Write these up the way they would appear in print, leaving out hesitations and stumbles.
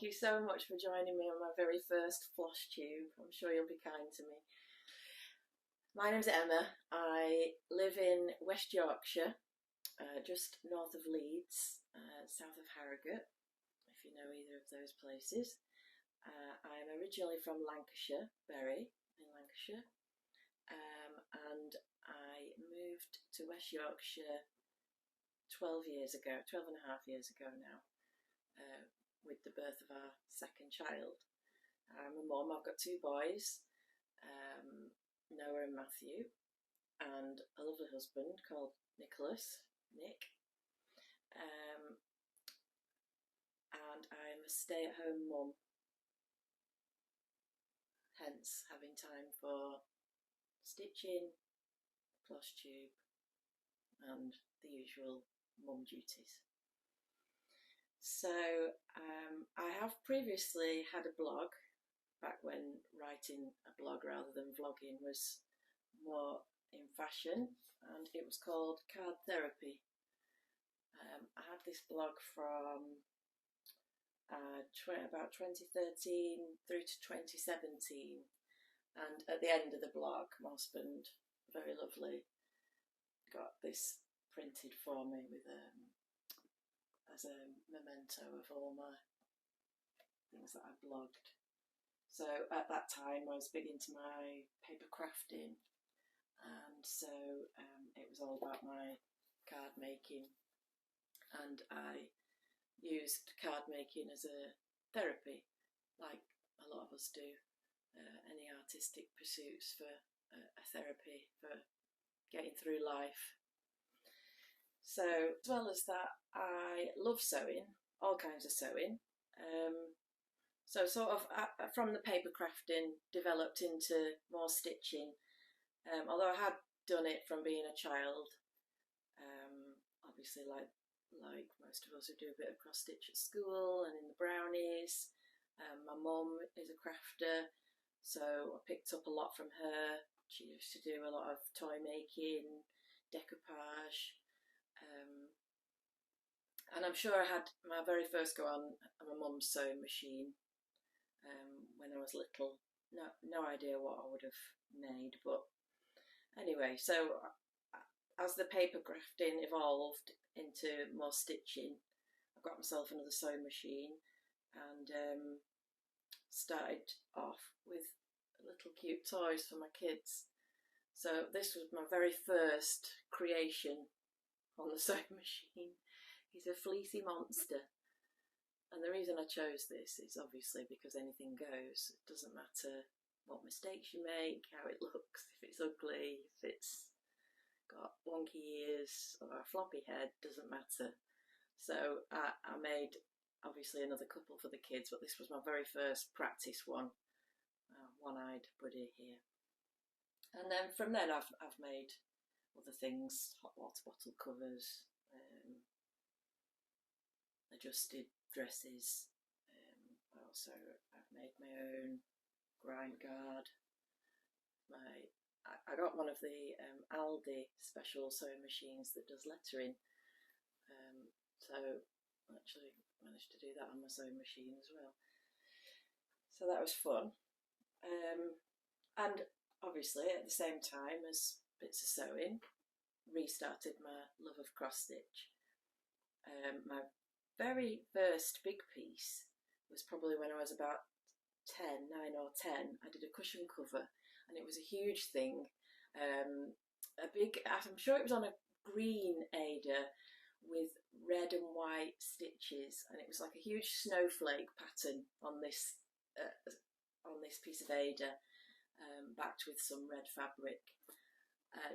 thank you so much for joining me on my very first Flosstube. I'm sure you'll be kind to me. My name's Emma. I live in West Yorkshire, just north of Leeds, south of Harrogate, if you know either of those places. I'm originally from Lancashire, Bury in Lancashire, and I moved to West Yorkshire 12 years ago, 12 and a half years ago now, with the birth of our second child. I'm a mum. I've got two boys, Noah and Matthew, and a lovely husband called Nick, and I'm a stay-at-home mum, hence having time for stitching, Flosstube and the usual mum duties. So I have previously had a blog, back when writing a blog rather than vlogging was more in fashion, and it was called Card Therapy. I had this blog from about 2013 through to 2017, and at the end of the blog my husband, very lovely, got this printed for me with as a memento of all my things that I blogged. So at that time I was big into my paper crafting, and so it was all about my card making, and I used card making as a therapy, like a lot of us do, any artistic pursuits for a therapy for getting through life. So as well as that, I love sewing, all kinds of sewing. So sort of from the paper crafting developed into more stitching, although I had done it from being a child. Obviously like most of us who do a bit of cross stitch at school and in the brownies. My mum is a crafter, so I picked up a lot from her. She used to do a lot of toy making, decoupage, and I'm sure I had my very first go on my mum's sewing machine when I was little. No idea what I would have made, but anyway, so as the paper crafting evolved into more stitching, I got myself another sewing machine and started off with little cute toys for my kids. So this was my very first creation on the sewing machine. He's a fleecy monster, and the reason I chose this is obviously because anything goes. It doesn't matter what mistakes you make, how it looks, if it's ugly, if it's got wonky ears or a floppy head, doesn't matter. So I made obviously another couple for the kids, but this was my very first practice one, one-eyed buddy here. And then from then I've made other things, hot water bottle covers, adjusted dresses. I've made my own grind guard. I got one of the Aldi special sewing machines that does lettering, so I actually managed to do that on my sewing machine as well. So that was fun, and obviously at the same time as bits of sewing, restarted my love of cross stitch. My very first big piece was probably when I was about 9 or 10. I did a cushion cover, and it was a huge thing, I'm sure it was on a green Ada with red and white stitches, and it was like a huge snowflake pattern on this piece of Ada, backed with some red fabric.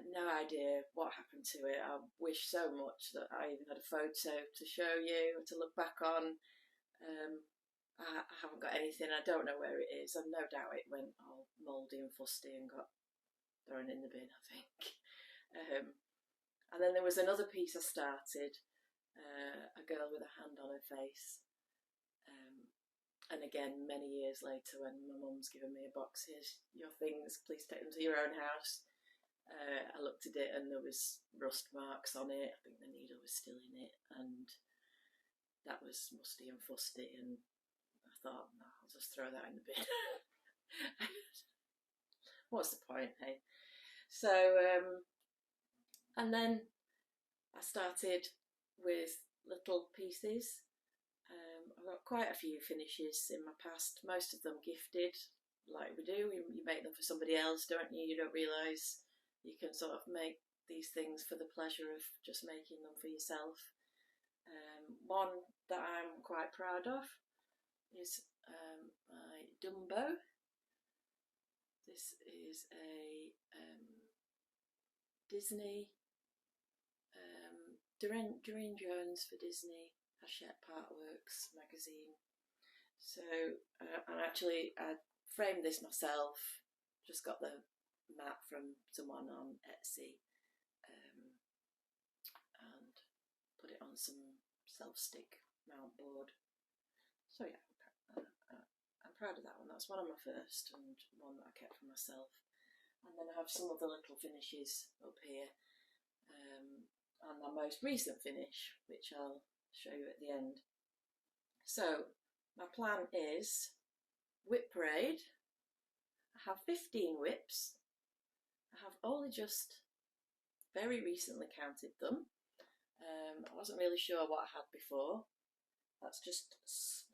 No idea what happened to it. I wish so much that I even had a photo to show you, to look back on. I haven't got anything. I don't know where it is. I've no doubt it went all mouldy and fusty and got thrown in the bin, I think. And then there was another piece I started, a girl with a hand on her face. And again, many years later, when my mum's given me a box, here's your things, please take them to your own house. I looked at it and there was rust marks on it. I think the needle was still in it, and that was musty and fusty, and I thought, no, I'll just throw that in the bin. What's the point, hey? So, and then I started with little pieces. I've got quite a few finishes in my past, most of them gifted, like we do. You make them for somebody else, don't you? You don't realise you can sort of make these things for the pleasure of just making them for yourself. One that I'm quite proud of is my Dumbo. This is a Disney, Doreen Jones for Disney Hachette Artworks magazine. So I framed this myself, just got the mat from someone on Etsy and put it on some self-stick mount board. So yeah, I'm proud of that one. That's one of my first and one that I kept for myself. And then I have some of the little finishes up here, and my most recent finish, which I'll show you at the end. So my plan is WIP parade. I have 15 WIPs. I have only just very recently counted them. I wasn't really sure what I had before. That's just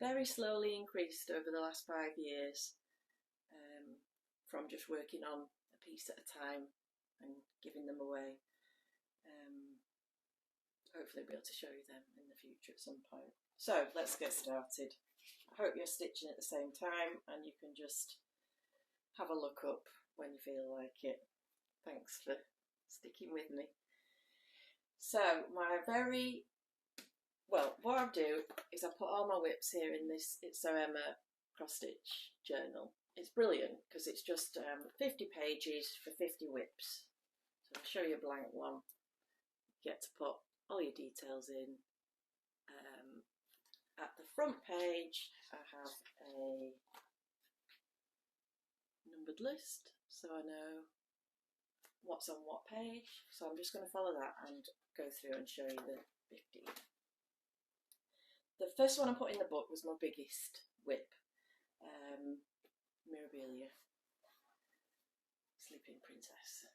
very slowly increased over the last 5 years, from just working on a piece at a time and giving them away. Hopefully I'll be able to show you them in the future at some point. So let's get started. I hope you're stitching at the same time and you can just have a look up when you feel like it. Thanks for sticking with me. So what I'll do is I'll put all my WIPs here in this It's So Emma cross stitch journal. It's brilliant because it's just 50 pages for 50 WIPs. So I'll show you a blank one. You get to put all your details in. At the front page I have a numbered list so I know what's on what page. So I'm just going to follow that and go through and show you the 50. The first one I put in the book was my biggest WIP, Mirabilia, Sleeping Princess.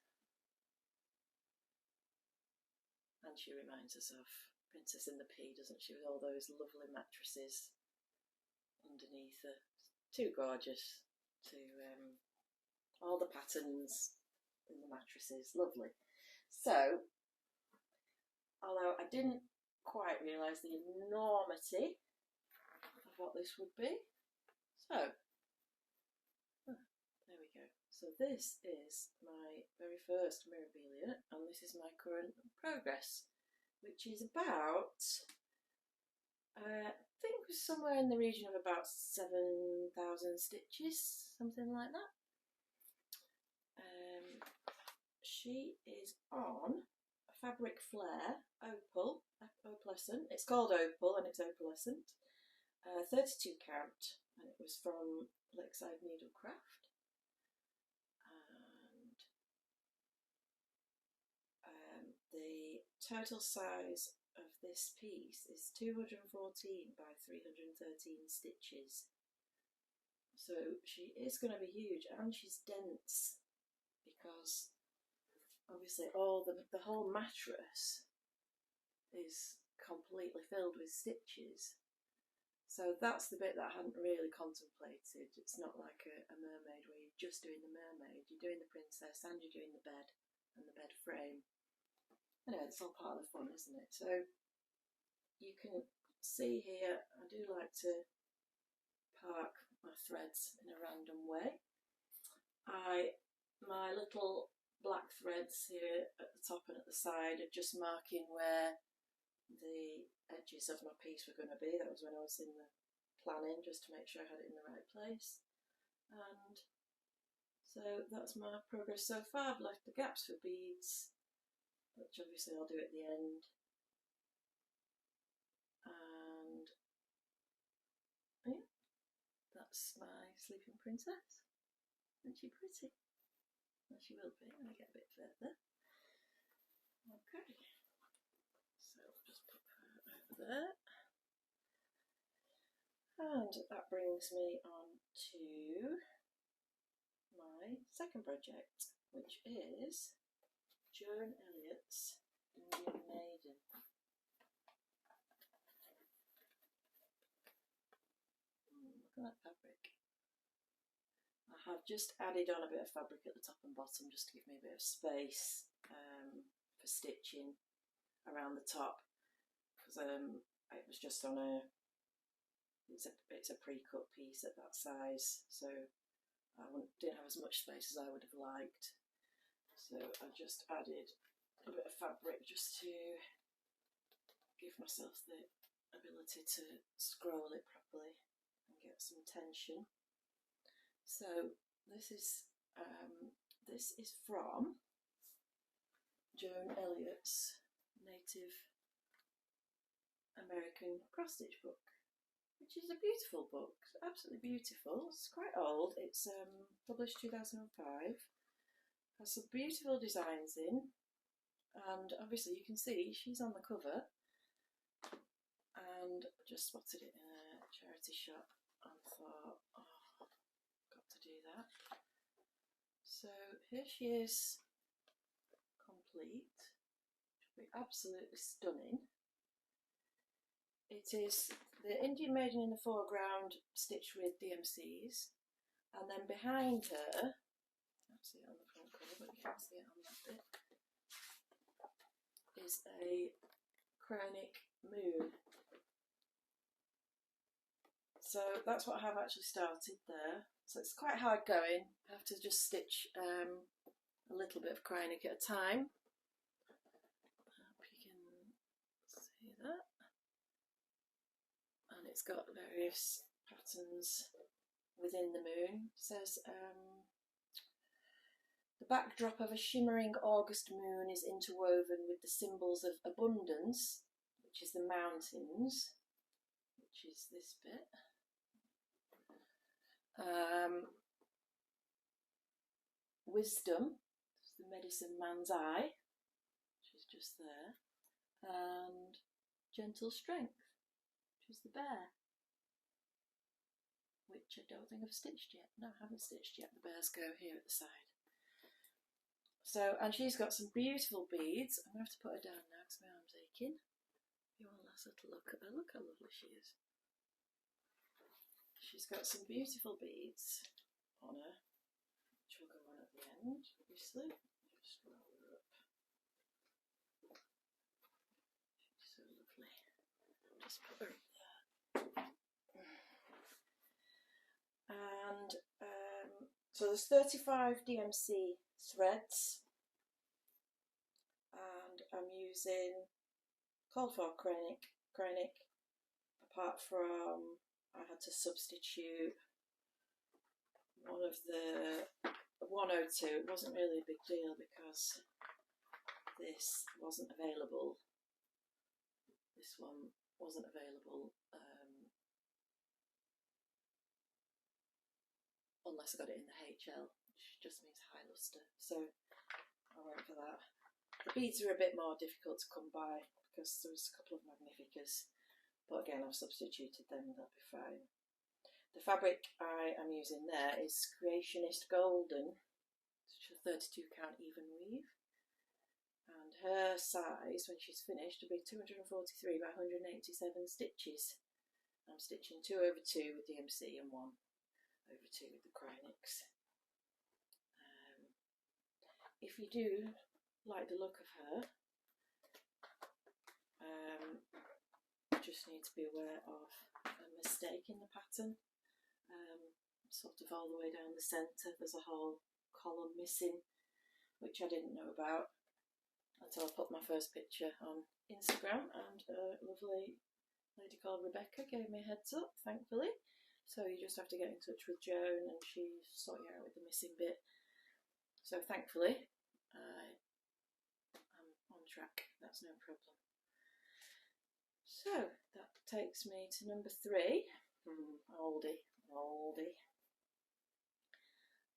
And she reminds us of Princess in the Pea, doesn't she, with all those lovely mattresses underneath her. Too gorgeous. All the patterns in the mattresses, lovely. So, although I didn't quite realise the enormity of what this would be, so there we go. So this is my very first Mirabilia, and this is my current progress, which is about, I think somewhere in the region of about 7,000 stitches, something like that. She is on a Fabric Flare opalescent. It's called Opal and it's opalescent. 32 count, and it was from Lakeside Needlecraft. And the total size of this piece is 214 by 313 stitches. So she is going to be huge, and she's dense because obviously the whole mattress is completely filled with stitches. So that's the bit that I hadn't really contemplated. It's not like a mermaid where you're just doing the mermaid. You're doing the princess and you're doing the bed and the bed frame. Anyway, it's all part of the fun, isn't it? So you can see here, I do like to park my threads in a random way. My little black threads here at the top and at the side are just marking where the edges of my piece were going to be. That was when I was in the planning, just to make sure I had it in the right place. And so that's my progress so far. I've left the gaps for beads, which obviously I'll do at the end. And yeah, that's my sleeping princess. Isn't she pretty? Well, she will be when I get a bit further. Okay, so I'll just put her over there. And And that brings me on to my second project, which is Joan Elliott's Indian Maiden. Look at that fabric. I have just added on a bit of fabric at the top and bottom just to give me a bit of space for stitching around the top, because it was just on it's a pre-cut piece at that size, so I didn't have as much space as I would have liked. So I just added a bit of fabric just to give myself the ability to scroll it properly and get some tension. So this is from Joan Elliott's Native American cross stitch book, which is a beautiful book, absolutely beautiful. It's quite old. It's published 2005. Has some beautiful designs in, and obviously you can see she's on the cover. And I just spotted it in a charity shop and thought, oh, got to do that. So here she is, complete. She'll be absolutely stunning. It is the Indian Maiden in the foreground, stitched with DMCs, and then behind her, can't see it on the front cover, but you can see it on that bit, is a chronic moon. So that's what I have actually started there. So it's quite hard going. I have to just stitch a little bit of chronic at a time. I hope you can see that. And it's got various patterns within the moon. It says the backdrop of a shimmering August moon is interwoven with the symbols of abundance, which is the mountains, which is this bit. Wisdom, the medicine man's eye, which is just there, and gentle strength, which is the bear, which I don't think I've stitched yet. No, I haven't stitched yet. The bears go here at the side. So, and she's got some beautiful beads. I'm going to have to put her down now because my arm's aching. If you want a last little look at her, look how lovely she is. She's got some beautiful beads on her, which will go on at the end, obviously. Just roll her up. She's so lovely. Just put her up there. And so there's 35 DMC threads, and I'm using called for chronic, apart from I had to substitute one of the 102. It wasn't really a big deal because this wasn't available. This one wasn't available unless I got it in the HL, which just means high luster. So I went for that. The beads are a bit more difficult to come by because there was a couple of Magnificas, but again I've substituted them, that'll be fine. The fabric I am using there is Creationist Golden, which is a 32 count even weave, and her size when she's finished will be 243 by 187 stitches. I'm stitching 2 over 2 with DMC and 1 over 2 with the Chronics. If you do like the look of her, just need to be aware of a mistake in the pattern. Sort of all the way down the centre there's a whole column missing, which I didn't know about until I put my first picture on Instagram, and a lovely lady called Rebecca gave me a heads up, thankfully. So you just have to get in touch with Joan and she's sorting out with the missing bit. So thankfully I'm on track, that's no problem. So that takes me to number 3, oldie.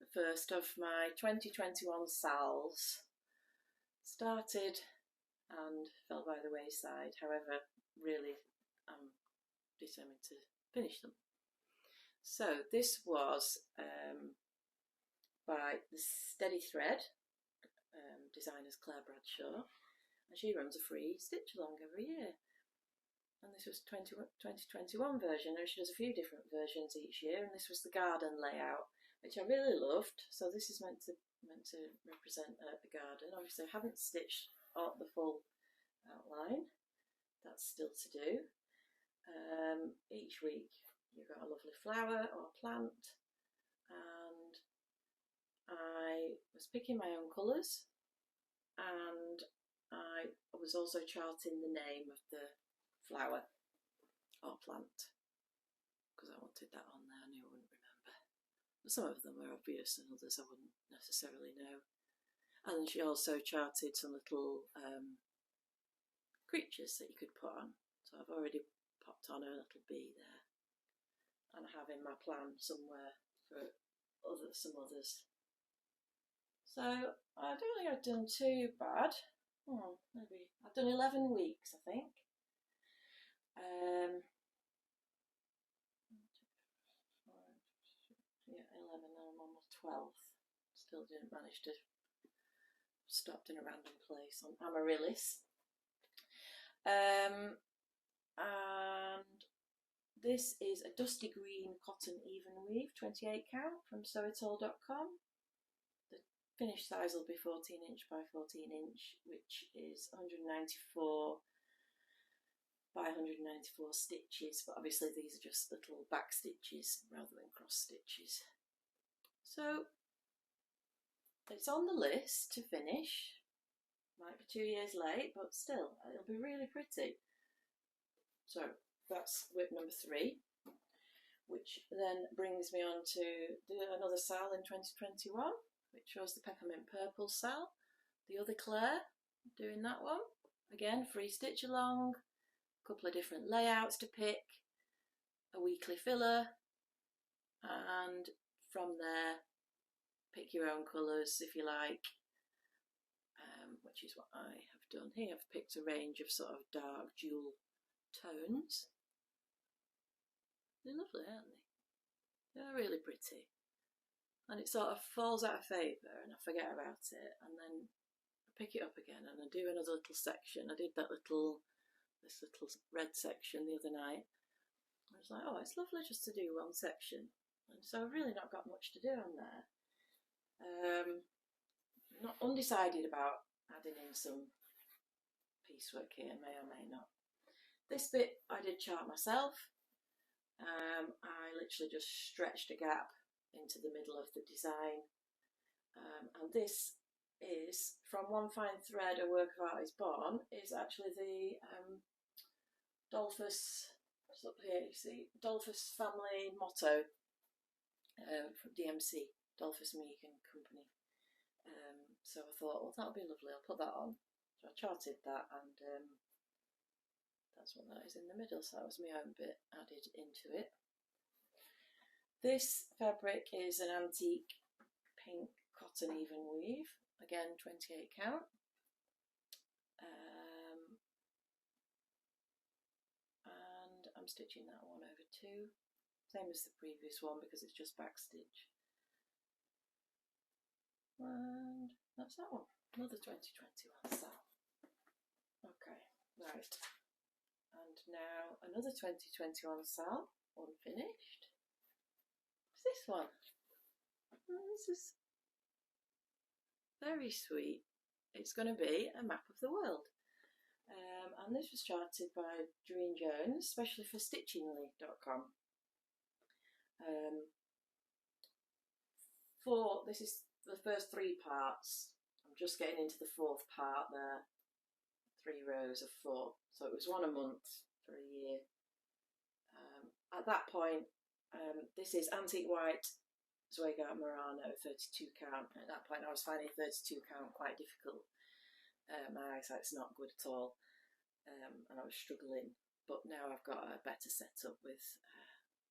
The first of my 2021 SALs. Started and fell by the wayside, however really I'm determined to finish them. So this was by the Steady Thread, designer's Claire Bradshaw, and she runs a free stitch along every year. And this was 2021 version, and she does a few different versions each year, and this was the garden layout, which I really loved. So this is meant to represent a garden. Obviously I haven't stitched out the full outline, that's still to do. Each week you've got a lovely flower or plant, and I was picking my own colours, and I was also charting the name of the flower or plant, because I wanted that on there. I knew I wouldn't remember. Some of them were obvious and others I wouldn't necessarily know. And then she also charted some little creatures that you could put on. So I've already popped on a little bee there, and I have in my plan somewhere for some others. So I don't think I've done too bad. Maybe I've done 11 weeks, I think. 11, and I'm on my 12th. Still didn't manage to stop in a random place on Amaryllis. And this is a dusty green cotton even weave, 28 count, from sewitall.com. The finished size will be 14 inch by 14 inch, which is 194 by 194 stitches, but obviously these are just little back stitches rather than cross stitches. So it's on the list to finish. Might be 2 years late, but still, it'll be really pretty. So that's WIP number 3, which then brings me on to do another SAL in 2021, which was the Peppermint Purple SAL. The other Claire doing that one. Again, free stitch along. Couple of different layouts to pick, a weekly filler, and from there pick your own colours if you like, which is what I have done here. I've picked a range of sort of dark jewel tones. They're lovely, aren't they? They're really pretty, and it sort of falls out of favour and I forget about it, and then I pick it up again and I do another little section. I did this little red section the other night. I was like, oh, it's lovely just to do one section, and so I've really not got much to do on there. Not undecided about adding in some piecework here, may or may not. This bit I did chart myself. I literally just stretched a gap into the middle of the design, and this is from One Fine Thread, A Work of Art is Born, is actually the Dolphus, up here you see, Dolphus family motto from DMC, Dolphus Meek and Company. So I thought, well, that'll be lovely, I'll put that on. So I charted that, and that's what that is in the middle, so that was my own bit added into it. This fabric is an antique pink cotton even weave, again 28 count. And I'm stitching that one over 2, same as the previous one because it's just back stitch. And that's that one, another 2021 SAL. Okay, right. And now another 2021 SAL, unfinished. What's this one? Oh, this is very sweet. It's going to be a map of the world. And this was charted by Joan, especially for stitchingly.com. This is the first 3 parts. I'm just getting into the 4th part there. 3 rows of 4. So it was 1 a month for a year. At that point, this is antique white Zweigart Murano 32 count. At that point I was finding 32 count quite difficult. My eyesight's not good at all, and I was struggling, but now I've got a better setup with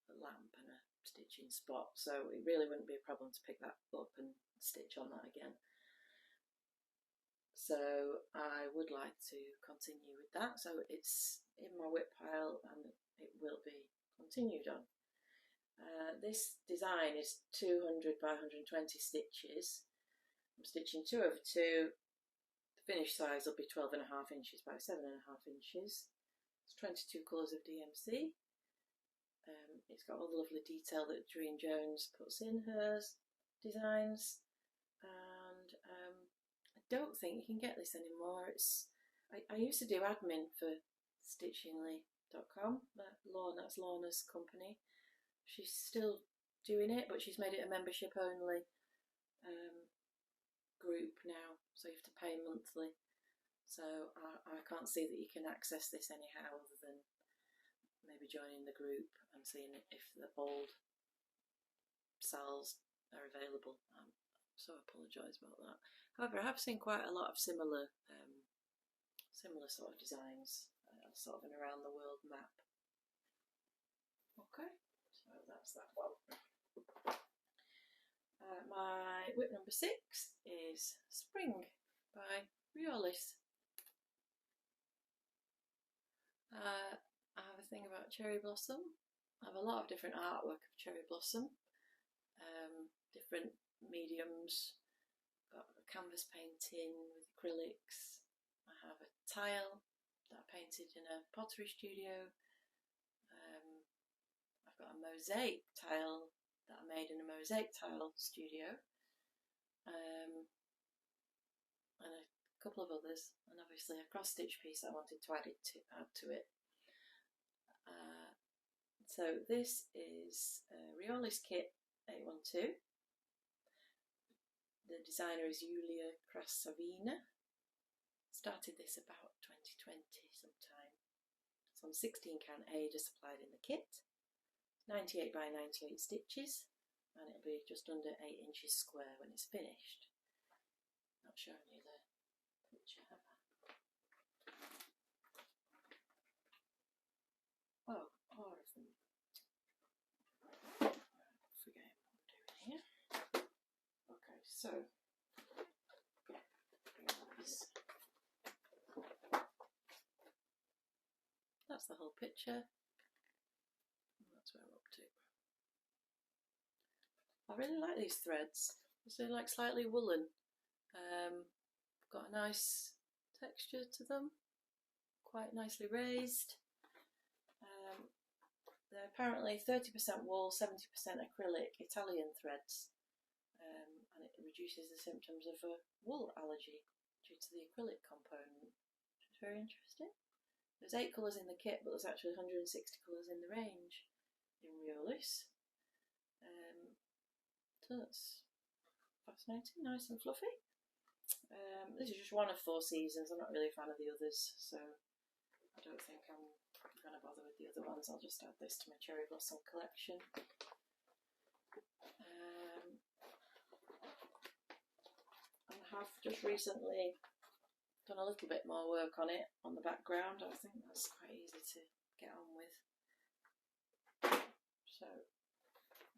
a lamp and a stitching spot, so it really wouldn't be a problem to pick that up and stitch on that again. So I would like to continue with that, so it's in my WIP pile and it will be continued on. This design is 200 by 120 stitches. I'm stitching 2 over 2. The finished size will be 12.5 inches by 7.5 inches. It's 22 colours of DMC. It's got all the lovely detail that Joan puts in her designs, and I don't think you can get this anymore. I used to do admin for stitchingly.com, that's Lorna's company. She's still doing it, but she's made it a membership only group now, so you have to pay monthly. So I can't see that you can access this anyhow other than maybe joining the group and seeing if the old SALs are available. So I apologise about that. However, I have seen quite a lot of similar sort of designs, sort of an around the world map. Okay, so that's that one. My WIP number 6 is Spring by Riolis. I have a thing about cherry blossom. I have a lot of different artwork of cherry blossom, different mediums. Got a canvas painting with acrylics. I have a tile that I painted in a pottery studio. I've got a mosaic tile that I made in a mosaic tile studio, and a couple of others, and obviously a cross stitch piece I wanted to add to it. So this is Riolis Kit 812. The designer is Julia Krasavina. Started this about 2020 sometime. Some 16 count aid are supplied in the kit. 98 by 98 stitches, and it'll be just under 8 inches square when it's finished. Not showing you the picture, have I? Oh, all of them. Forget what I'm doing here. Okay, so that's the whole picture. That's where we're up to. I really like these threads. They're like slightly woolen. Got a nice texture to them, quite nicely raised. They're apparently 30% wool, 70% acrylic Italian threads, and it reduces the symptoms of a wool allergy due to the acrylic component, which is very interesting. There's 8 colours in the kit, but there's actually 160 colours in the range in Riolis. So that's fascinating, nice and fluffy. This is just one of 4 seasons. I'm not really a fan of the others, so I don't think I'm going to bother with the other ones. I'll just add this to my cherry blossom collection. I have just recently done a little bit more work on it on the background. I think that's quite easy to get on with. So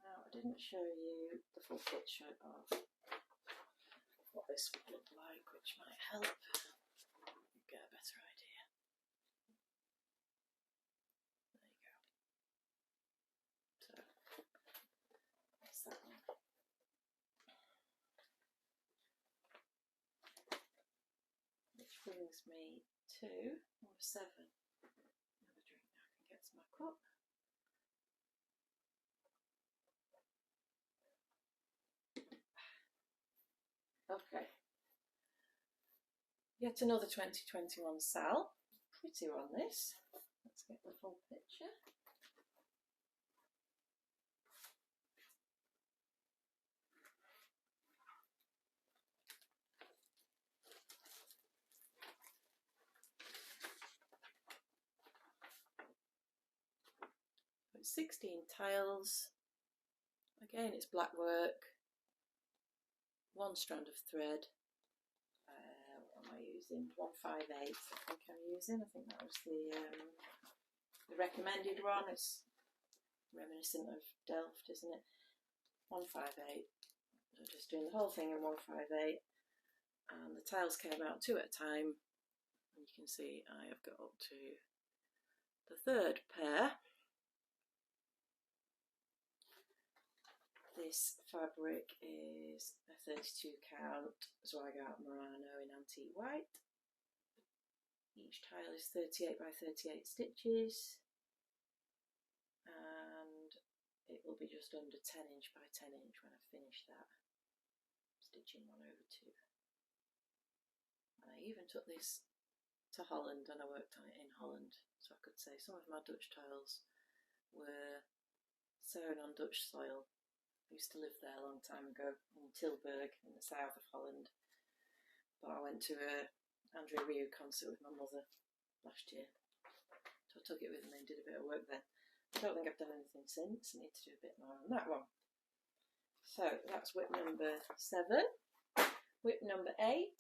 now I didn't show you the full picture of what this would look like, which might help you get a better idea. There you go. So that's that one. Which brings me to number 7. Another drink now, I can get to my cup. Okay, yet another 2021 SAL. Pretty on this. Let's get the full picture. It's 16 tiles. Again, it's blackwork. 1 strand of thread. What am I using? 158. I think I'm using. I think that was the recommended one. It's reminiscent of Delft, isn't it? 158. I'm just doing the whole thing in 158. And the tiles came out 2 at a time. And you can see I have got up to the 3rd pair. this fabric is a 32 count Zweigout Murano in antique white. Each tile is 38 by 38 stitches, and it will be just under 10 inch by 10 inch when I finish that, stitching 1 over 2. And I even took this to Holland and I worked on it in Holland, so I could say some of my Dutch tiles were sewn on Dutch soil. I used to live there a long time ago in Tilburg in the south of Holland, but I went to a Andrea Rieu concert with my mother last year, so I took it with me and did a bit of work then. I don't think I've done anything since. I need to do a bit more on that one. So that's WIP number 7. WIP number 8,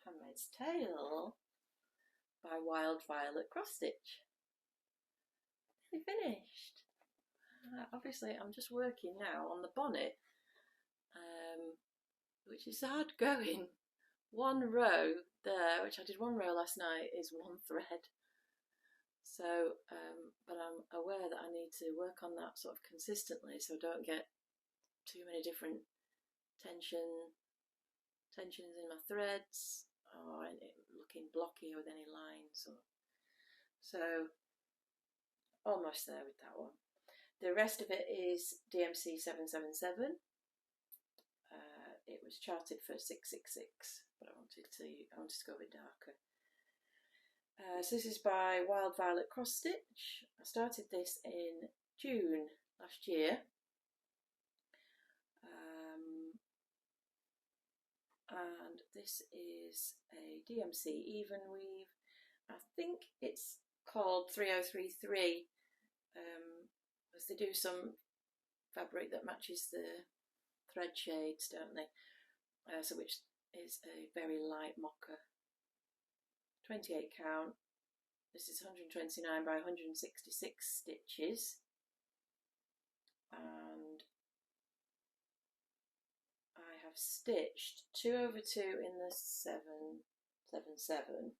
Handmaid's Tale by Wild Violet Cross Stitch. Nearly finished. Obviously I'm just working now on the bonnet, which is hard going. One row there, which I did 1 row last night, is 1 thread. So, but I'm aware that I need to work on that sort of consistently, so I don't get too many different tensions in my threads, or it looking blocky with any lines. So, almost there with that one. The rest of it is DMC 777. It was charted for 666, but I wanted to go a bit darker. So this is by Wild Violet Cross Stitch. I started this in June last year. And this is a DMC even weave. I think it's called 3033, as they do some fabric that matches the thread shades, don't they? So which is a very light mocha. 28 count. This is 129 by 166 stitches, and I have stitched 2 over 2 in the 777.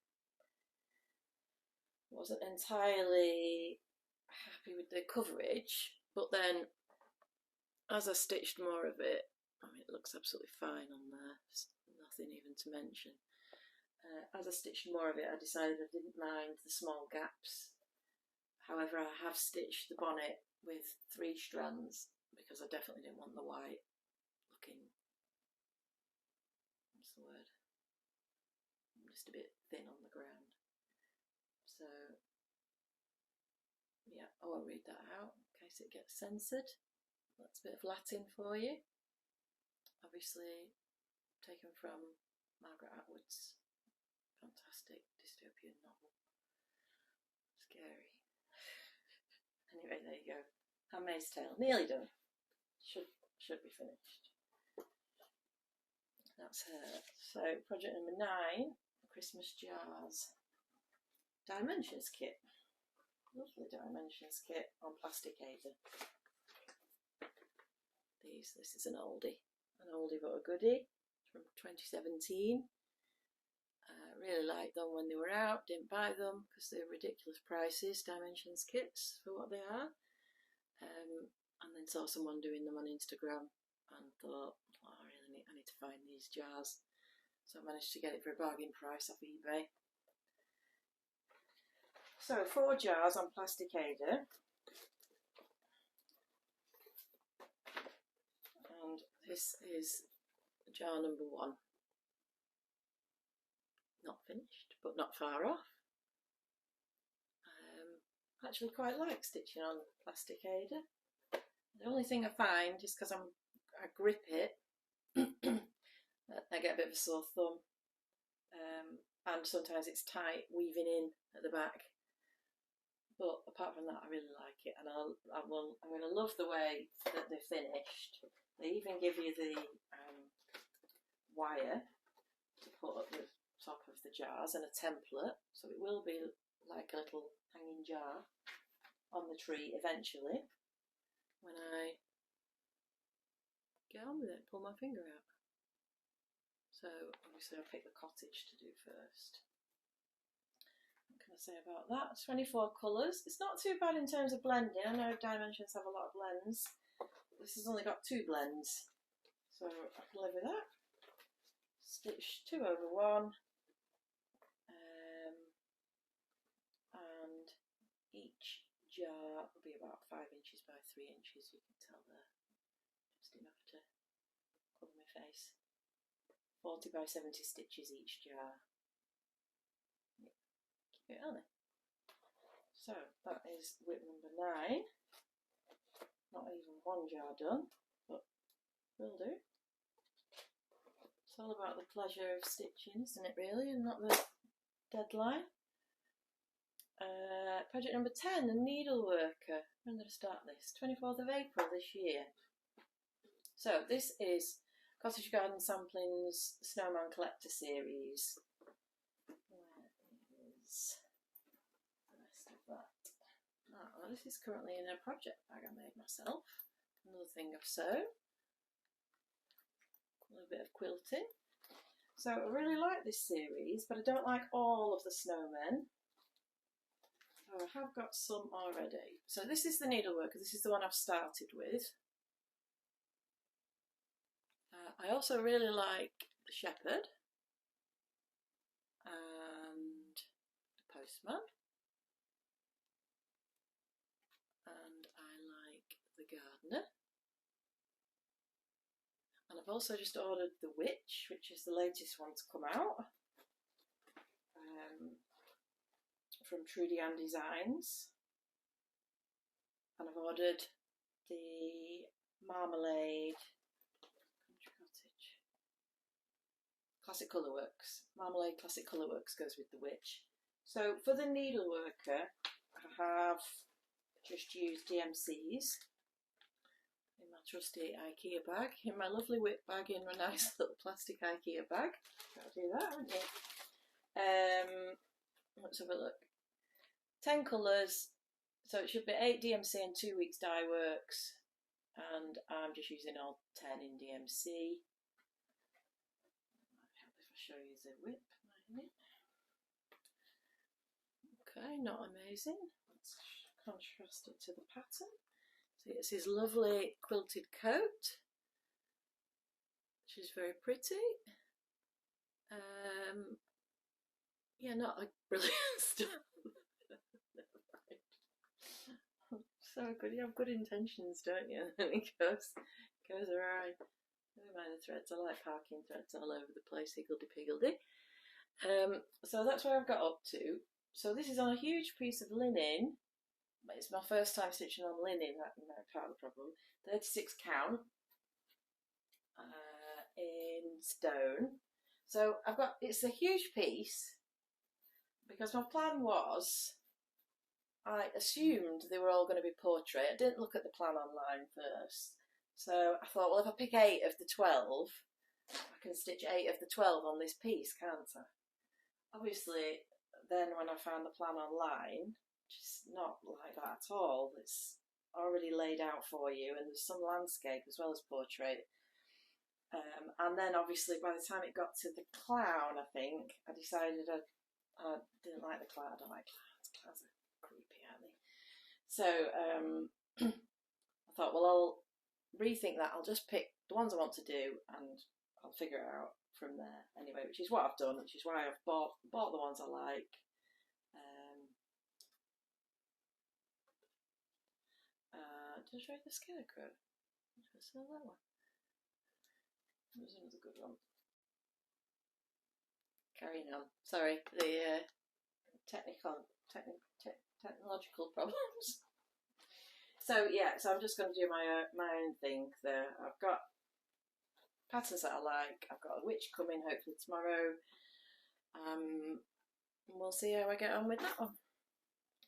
Wasn't entirely happy with the coverage, but then as I stitched more of it, I mean, it looks absolutely fine on there, nothing even to mention. As I stitched more of it, I decided I didn't mind the small gaps. However, I have stitched the bonnet with 3 strands because I definitely didn't want the white looking, what's the word, just a bit thin on the ground. So yeah, I won't read that out in case it gets censored. That's a bit of Latin for you. Obviously taken from Margaret Atwood's fantastic dystopian novel. Scary. Anyway, there you go. Handmaid's Tale, nearly done. Should be finished. That's her. So project number 9, Christmas Jars. Dimensions kit. Lovely dimensions kit on Plasticator. This is an oldie but a goodie from 2017. Really liked them when they were out, didn't buy them because they're ridiculous prices, dimensions kits for what they are. And then saw someone doing them on Instagram and thought, oh, I need to find these jars. So I managed to get it for a bargain price off eBay. So 4 jars on Plasticator. And this is jar number 1. Not finished, but not far off. Actually quite like stitching on Plasticator. The only thing I find is because I grip it, I get a bit of a sore thumb, and sometimes it's tight weaving in at the back. But apart from that, I really like it, and I'm going to love the way that they're finished. They even give you the wire to put at the top of the jars and a template, so it will be like a little hanging jar on the tree eventually when I get on with it, pull my finger out. So obviously I'll pick the cottage to do first. What can I say about that? 24 colours. It's not too bad in terms of blending. I know Dimensions have a lot of blends, this has only got 2 blends, so I can live with that. Stitch 2 over 1, and each jar will be about 5 inches by 3 inches. You can tell there, just enough to cover my face. 40 by 70 stitches each jar. Keep it on it. So that is WIP number 9. Not even 1 jar done, but will do. It's all about the pleasure of stitching, isn't it really, and not the deadline. Project number 10, the Needleworker. When did I start this? 24th of April this year. So this is Cottage Garden Samplings Snowman Collector Series. Where is the rest of that? Oh, this is currently in a project bag I made myself. Another thing I've sewn. A little bit of quilting. So I really like this series, but I don't like all of the snowmen. So I have got some already. So this is the Needleworker. This is the one I've started with. I also really like the Shepherd and the Postman, and I like the Gardener, and I've also just ordered the Witch, which is the latest one to come out, from Trudy Ann Designs, and I've ordered the Marmalade Classic Colourworks. Marmalade Classic Colourworks goes with the Witch. So for the Needleworker, I have just used DMCs in my trusty IKEA bag, in my lovely WIP bag, in a nice little plastic IKEA bag. Gotta do that, haven't you? Let's have a look. 10 colours, so it should be 8 DMC and 2 weeks dye works, and I'm just using all 10 in DMC. Might help if I show you the WIP, mightn't it? Okay, not amazing. Let's contrast it to the pattern. So it's his lovely quilted coat, which is very pretty. Yeah, not a brilliant style. So good, you have good intentions, don't you? And it goes awry. Never mind the threads, I like parking threads all over the place, higgledy-piggledy. So that's where I've got up to. So this is on a huge piece of linen. It's my first time stitching on linen, that's part of the problem. 36 count in stone. So I've got, it's a huge piece because my plan was, I assumed they were all going to be portrait. I didn't look at the plan online first. So I thought, well, if I pick 8 of the 12, I can stitch 8 of the 12 on this piece, can't I? Obviously, then when I found the plan online, which is not like that at all, it's already laid out for you, and there's some landscape as well as portrait. And then obviously by the time it got to the clown, I think, I decided I didn't like the clown. I don't like clowns. Clowns are creepy, aren't they? So I thought, well, I'll rethink that. I'll just pick the ones I want to do and I'll figure it out from there anyway, which is what I've done, which is why I've bought the ones I like. Did I show you the scarecrow? Did I sell that one? That was another good one. Carrying on. Sorry, the technological problems. So yeah, so I'm just going to do my own thing there. I've got patterns that I like. I've got a witch coming hopefully tomorrow. And we'll see how I get on with that one.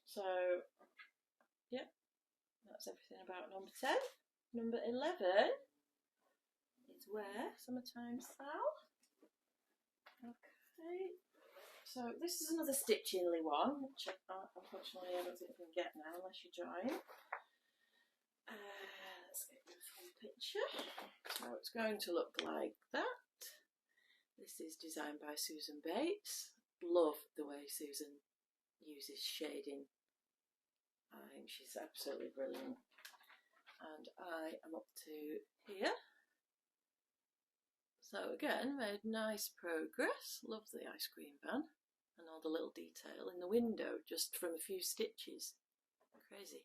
So yeah, that's everything about number 10. Number 11 is Wear Summertime Sal. Okay, so this is another stitchingly one, which unfortunately I don't think you can get now unless you join. Let's get the full picture. So it's going to look like that. This is designed by Susan Bates. Love the way Susan uses shading. I think she's absolutely brilliant. and I am up to here. So again, made nice progress. Love the ice cream van and all the little detail in the window just from a few stitches. Crazy.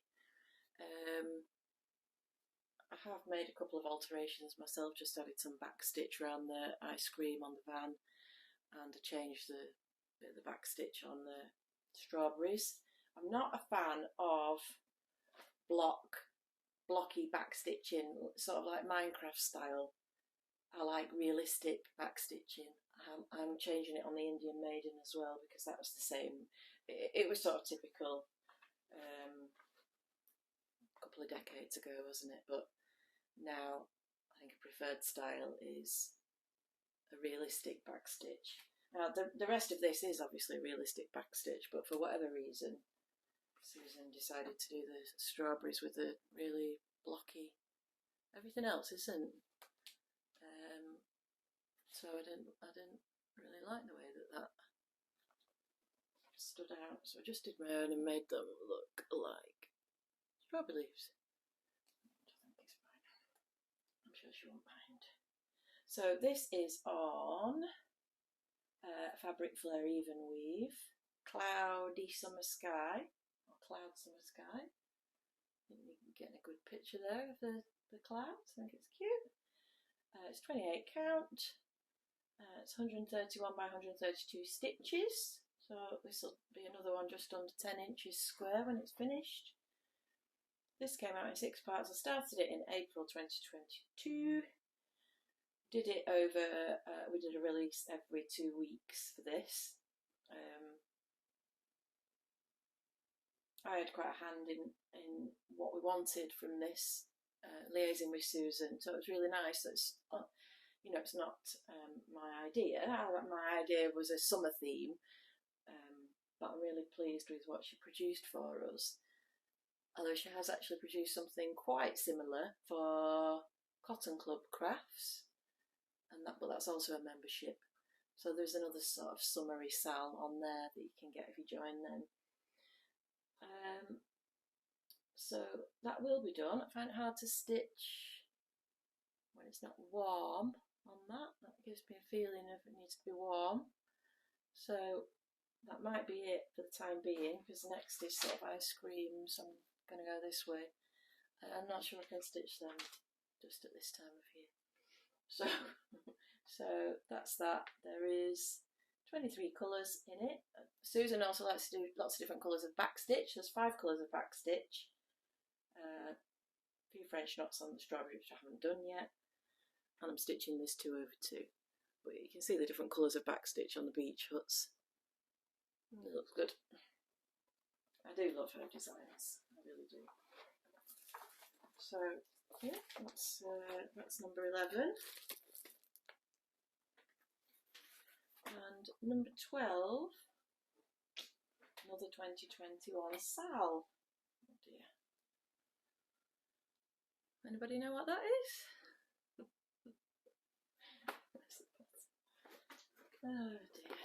I have made a couple of alterations myself, just added some back stitch around the ice cream on the van, and I changed the bit of the back stitch on the strawberries. I'm not a fan of blocky back stitching, sort of like Minecraft style. I like realistic back stitching. I'm changing it on the Indian Maiden as well, because that was the same. It was sort of typical a couple of decades ago, wasn't it? But now I think a preferred style is a realistic back stitch. Now the rest of this is obviously a realistic back stitch, but for whatever reason Susan decided to do the strawberries with a really blocky. Everything else isn't. So I didn't really like the way that stood out. So I just did my own and made them look like strawberry leaves. I think it's fine. I'm sure she won't mind. So this is on Fabric Flare Even Weave, Cloudy Summer Sky, or Cloud Summer Sky. I think you can get a good picture there of the clouds. I think it's cute. It's 28 count. It's 131 by 132 stitches. So this will be another one just under 10 inches square when it's finished. This came out in 6 parts. I started it in April 2022. Did it over, we did a release every 2 weeks for this. I had quite a hand in what we wanted from this, liaising with Susan, so it was really nice. It's, you know, it's not my idea. My idea was a summer theme, but I'm really pleased with what she produced for us. Although she has actually produced something quite similar for Cotton Club Crafts, but that's also a membership. So there's another sort of summery SAL on there that you can get if you join them. So that will be done. I find it hard to stitch when it's not warm on that. That gives me a feeling of it needs to be warm. So that might be it for the time being, because next is sort of ice cream, so I'm going to go this way. I'm not sure I can stitch them just at this time of year. So that's that. There is 23 colours in it. Susan also likes to do lots of different colours of back stitch. There's 5 colours of back stitch. A few French knots on the strawberry, which I haven't done yet. And I'm stitching this 2 over 2. But you can see the different colours of back stitch on the beach huts. It looks good. I do love her designs. I really do. So yeah, that's number 11. And number 12, another 2021 SAL. Oh dear. Anybody know what that is? Oh dear.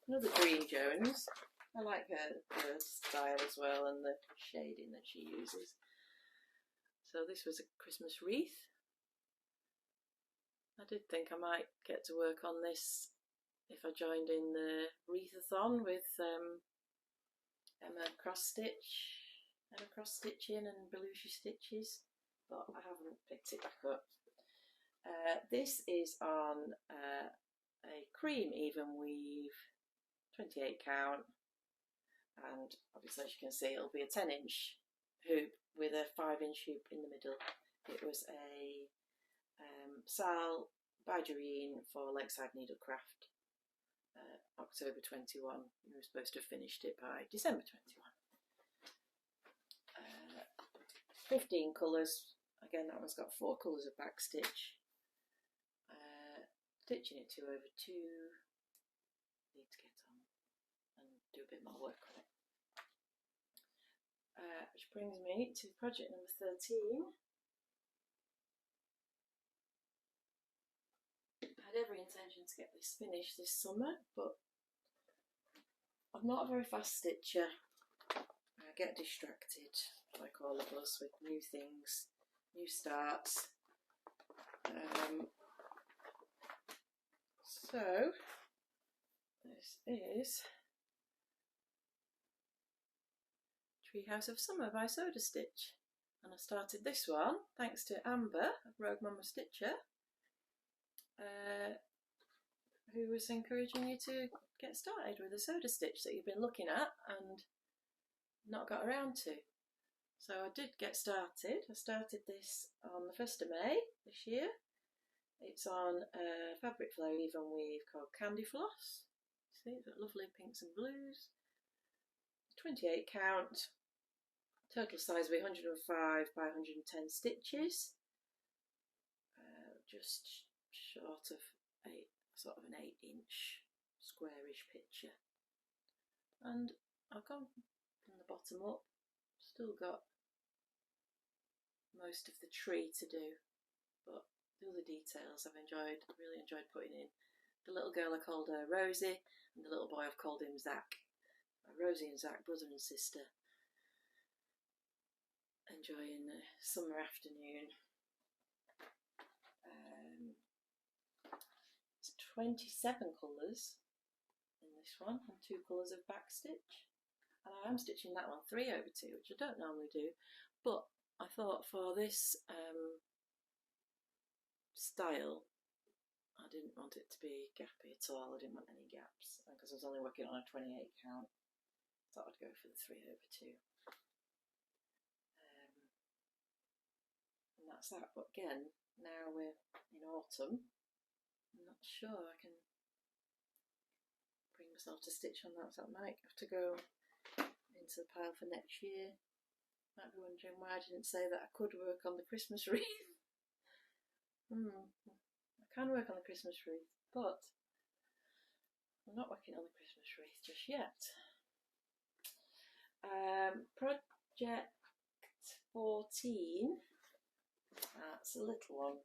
Another green Jones. I like her style as well, and the shading that she uses. So this was a Christmas wreath. I did think I might get to work on this if I joined in the wreathathon with Emma cross stitching and Belushi stitches, but I haven't picked it back up. This is on a cream even weave, 28 count, and obviously as you can see it'll be a 10-inch hoop with a 5-inch hoop in the middle. It was a SAL by Joan for Lakeside Needlecraft. October 21. We were supposed to have finished it by December 21. 15 colours. Again, that one's got 4 colours of back stitch. Stitching it 2 over 2. Need to get on and do a bit more work on it. Which brings me to project number 13. I had every intention to get this finished this summer, but I'm not a very fast stitcher. I get distracted, like all of us, with new things new starts. So this is Treehouse of Summer by Soda Stitch, and I started this one thanks to Amber of Rogue Mama Stitcher, who was encouraging you to get started with a Soda Stitch that you've been looking at and not got around to. So I did get started. I started this on the 1st of May this year. It's on a fabric flow even weave called Candy Floss. See, it's got lovely pinks and blues. 28 count. Total size will be 105 by 110 stitches. Just short of sort of an 8-inch squarish picture. And I've gone from the bottom up. Still got most of the tree to do, but the other details I've really enjoyed putting in. The little girl I called her Rosie, and the little boy I've called him Zach. Rosie and Zach, brother and sister, enjoying the summer afternoon. It's 27 colours in this one, and 2 colours of backstitch. And I am stitching that one 3/2, which I don't normally do, but I thought for this style I didn't want it to be gappy at all. I didn't want any gaps, because I was only working on a 28 count. I thought I'd go for the 3/2. And that's that. But again, now we're in autumn, I'm not sure I can bring myself to stitch on that, so I might have to go into the pile for next year. Might be wondering why I didn't say that I could work on the Christmas wreath. I can work on the Christmas wreath, but I'm not working on the Christmas wreath just yet. Project 14, that's a little one,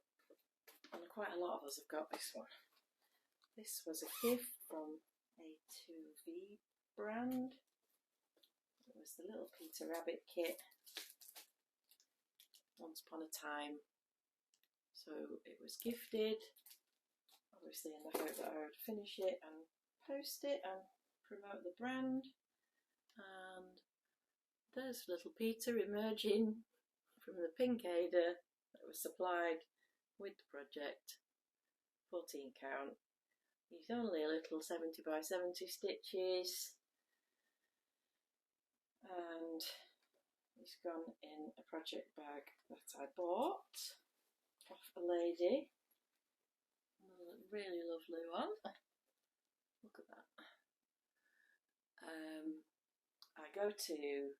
and quite a lot of us have got this one. This was a gift from A2V brand. It was the little Peter Rabbit kit, once upon a time. So it was gifted, obviously in the hope that I would finish it and post it and promote the brand. And there's little Peter emerging from the pink Ada that was supplied with the project. 14 count. He's only a little 70 by 70 stitches, and he's gone in a project bag that I bought off a lady. A really lovely one. Look at that. I go to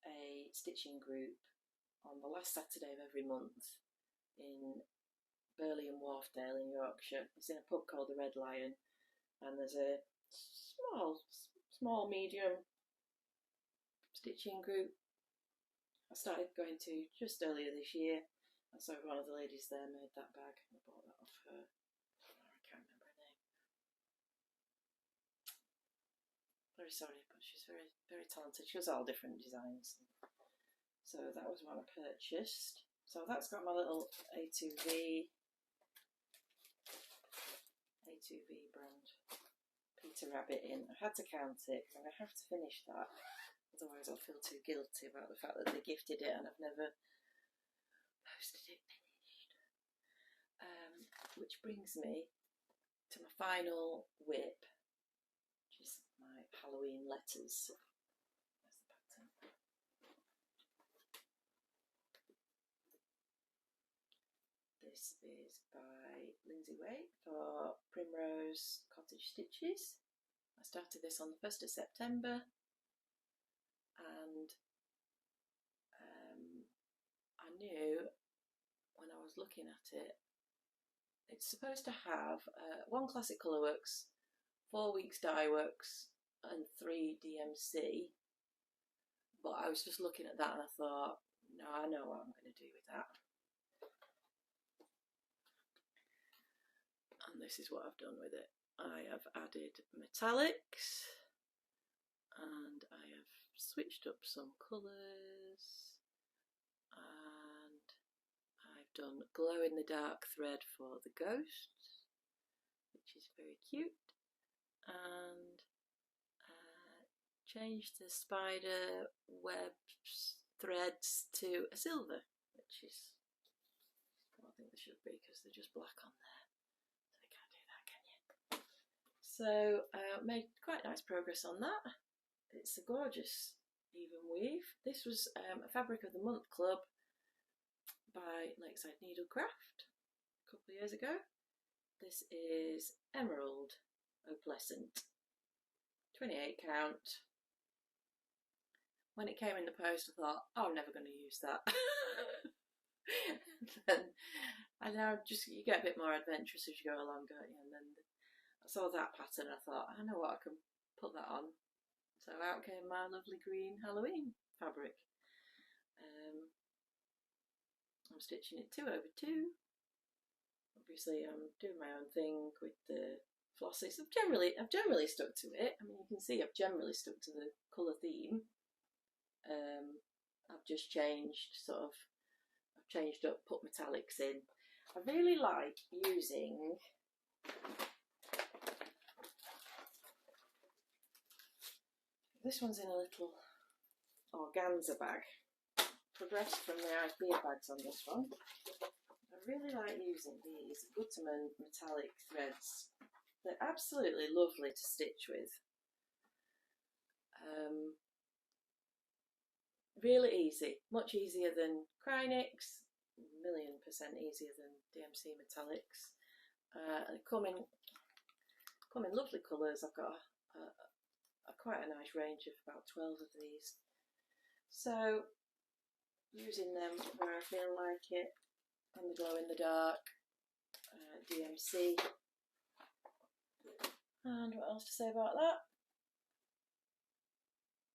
a stitching group on the last Saturday of every month in Burley and Wharfdale in Yorkshire. It's in a pub called the Red Lion, and there's a small medium stitching group I started going to just earlier this year, and so one of the ladies there made that bag, and I bought that off her. I can't remember her name. Very sorry, but she's very, very talented. She does all different designs. So that was one I purchased. So that's got my little A2V brand Peter Rabbit in. I had to count it, and I have to finish that, otherwise I'll feel too guilty about the fact that they gifted it and I've never posted it finished. Which brings me to my final WIP, which is my Halloween letters. There's the pattern. This is by Lindsay Way for Primrose Cottage Stitches. I started this on the 1st of September, and I knew when I was looking at it, it's supposed to have 1 classic colourworks, 4 weeks dye works, and 3 DMC. But I was just looking at that and I thought, no, I know what I'm going to do with that. And this is what I've done with it. I have added metallics, and I have switched up some colours, and done glow in the dark thread for the ghosts, which is very cute, and changed the spider web threads to a silver, which is, I don't think they should be because they're just black on there, so you can't do that, can you? So made quite nice progress on that. It's a gorgeous even weave. This was a Fabric of the Month Club by Lakeside Needlecraft a couple of years ago. This is Emerald Opalescent, 28 count. When it came in the post, I thought, oh, I'm never going to use that. And now you get a bit more adventurous as you go along, don't you? And then I saw that pattern and I thought, I know what, I can put that on. So out came my lovely green Halloween fabric. I'm stitching it 2 over 2. Obviously I'm doing my own thing with the flosses. I've generally stuck to it. I mean, you can see I've generally stuck to the colour theme. I've just changed I've changed up, put metallics in. I really like using this one's in a little organza bag. Progressed from the idea bags on this one. I really like using these Gutterman metallic threads. They're absolutely lovely to stitch with. Really easy, much easier than Krynix, 1,000,000% easier than DMC metallics. They come in lovely colours. I've got quite a nice range of about 12 of these. So using them where I feel like it, and the glow in the dark, DMC. And what else to say about that?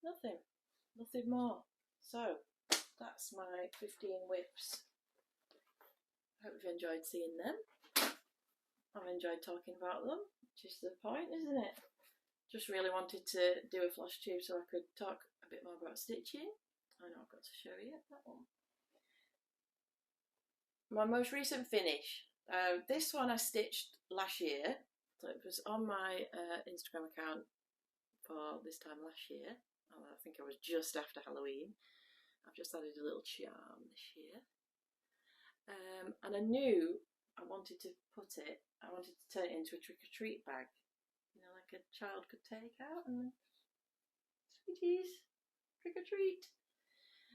Nothing more. So that's my 15 WIPs. I hope you've enjoyed seeing them. I've enjoyed talking about them, which is the point, isn't it? Just really wanted to do a Flosstube so I could talk a bit more about stitching. I know I've got to show you that one. My most recent finish. This one I stitched last year, so it was on my Instagram account for this time last year. I think it was just after Halloween. I've just added a little charm this year. And I knew I wanted to turn it into a trick-or-treat bag. You know, like a child could take out and sweeties, trick-or-treat.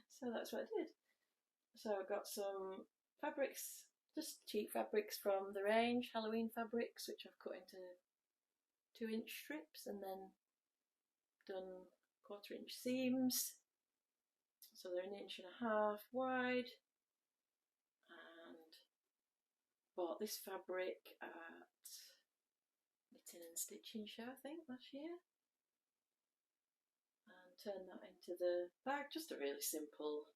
So that's what I did. So I got some fabrics, just cheap fabrics from the range, Halloween fabrics, which I've cut into 2-inch strips and then done 1/4-inch seams. So they're 1.5 inches wide, and bought this fabric at Knitting and Stitching Show, I think, last year, and turned that into the bag. Just a really simple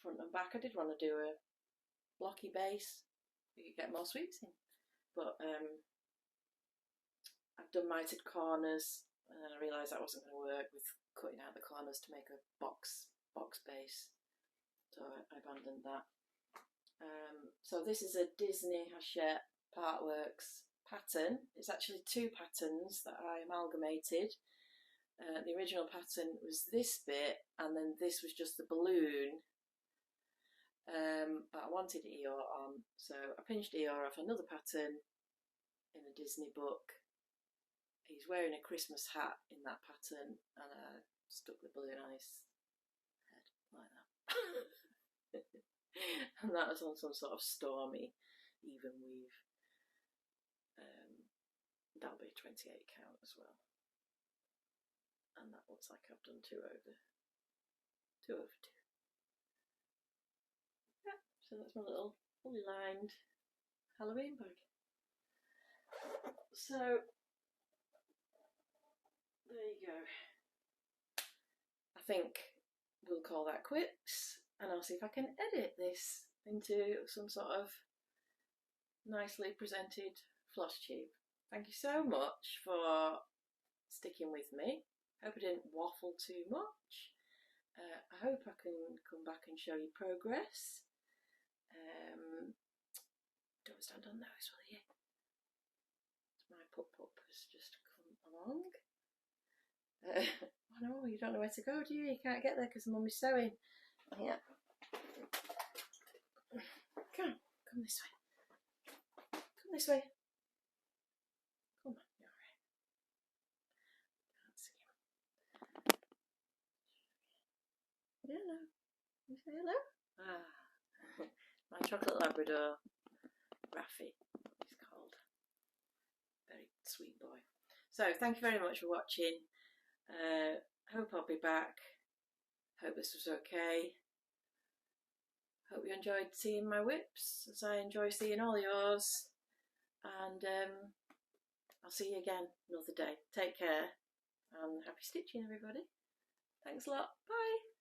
front and back. I did want to do a blocky base, you could get more sweeps in, but I've done mitered corners, and then I realised that wasn't going to work with cutting out the corners to make a box base, so I abandoned that. So this is a Disney Hachette Partworks pattern. It's actually 2 patterns that I amalgamated. The original pattern was this bit, and then this was just the balloon, but I wanted Eeyore on, so I pinched Eeyore off another pattern in a Disney book. He's wearing a Christmas hat in that pattern, and I stuck the balloon on his head like that. And that was on some sort of stormy even weave. That'll be 28 count as well. And that looks like I've done 2 over 2. Yeah, so that's my little fully lined Halloween bag. So there you go. I think we'll call that quits, and I'll see if I can edit this into some sort of nicely presented Flosstube. Thank you so much for sticking with me. Hope I didn't waffle too much. I hope I can come back and show you progress. Don't stand on those, will you? My pup has just come along. Oh no, you don't know where to go, do you? You can't get there because Mum is sewing. Yeah. Come this way. Come this way. Come on, you're right. Can't see him. Hello. You say hello? Ah. My chocolate Labrador, Raffy, he's called. Very sweet boy. So, thank you very much for watching. Hope I'll be back. Hope this was okay. Hope you enjoyed seeing my WIPs, as I enjoy seeing all yours. And I'll see you again another day. Take care and happy stitching, everybody. Thanks a lot. Bye.